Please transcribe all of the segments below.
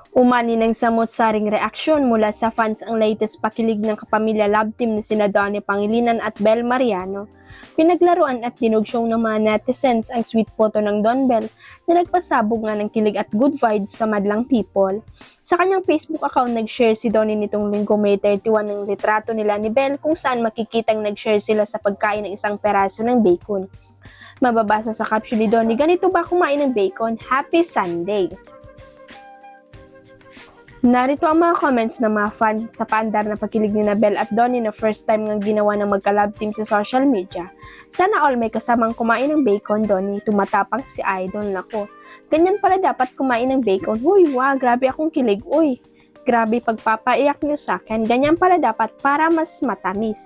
Umani ng samot-saring reaksyon mula sa fans ang latest pakilig ng kapamilya love team na sina Donnie Pangilinan at Bel Mariano. Pinaglaruan at dinugyong ng mga netizens ang sweet photo ng Don Bel na nagpasabog nga ng kilig at good vibes sa madlang people. Sa kanyang Facebook account, nag-share si Donnie nitong linggo May 31 ng litrato nila ni Bel kung saan makikitang nag-share sila sa pagkain ng isang peraso ng bacon. Mababasa sa caption ni Donnie, "Ganito ba kumain ng bacon? Happy Sunday!" Narito ang mga comments ng mga fans sa paandar na pagkilig ni Bel at Donnie na first time ngang ginawa ng magka-love team sa social media. Sana all may kasamang kumain ng bacon, Donnie. Tumatapang si Idol. Nako. Ganyan pala dapat kumain ng bacon. Huy, wow, grabe akong kilig. Uy, grabe pagpapaiyak niyo sa akin. Ganyan pala dapat para mas matamis.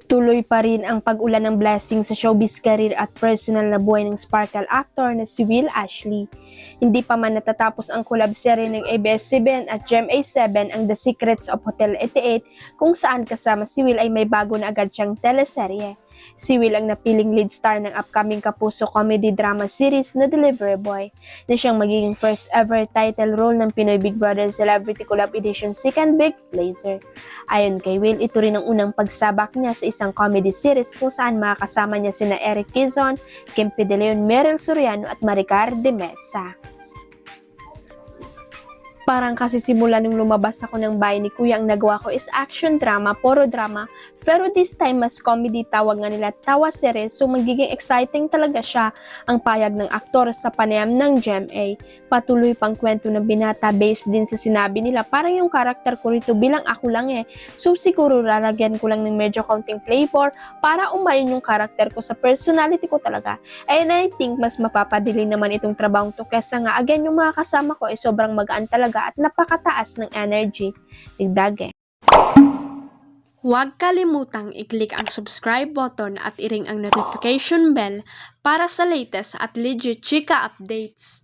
Tuloy pa rin ang pag-ulan ng blessing sa showbiz career at personal na buhay ng sparkle actor na si Will Ashley. Hindi pa man natatapos ang collab series ng ABS-CBN at GMA7 ang The Secrets of Hotel 88 kung saan kasama si Will ay may bago na agad siyang teleserye. Si Will ang napiling lead star ng upcoming kapuso comedy drama series na Delivery Boy, na siyang magiging first ever title role ng Pinoy Big Brother Celebrity Collab Edition Second Big Blazer. Ayon kay Will, ito rin ang unang pagsabak niya sa isang comedy series kung saan makakasama niya sina Eric Quezon, Kim P. De Leon, Meryl Soriano at Maricar de Mesa. Parang kasi simula nung lumabas ako ng bahay ni Kuya, ang nagawa ko is action drama, puro drama. Pero this time, mas comedy, tawag nga nila tawa series. So magiging exciting talaga siya. Ang payag ng aktor sa panayam ng GMA. Patuloy pang kwento ng binata based din sa sinabi nila. Parang yung karakter ko rito bilang ako lang eh. So siguro lalagyan ko lang ng medyo counting flavor para umayon yung karakter ko sa personality ko talaga. And I think mas mapapadili naman itong trabahong to kesa nga again yung mga kasama ko ay sobrang magaan talaga at napakataas ng energy. Digdag eh. Huwag kalimutang i-click ang subscribe button at i-ring ang notification bell para sa latest at legit chika updates.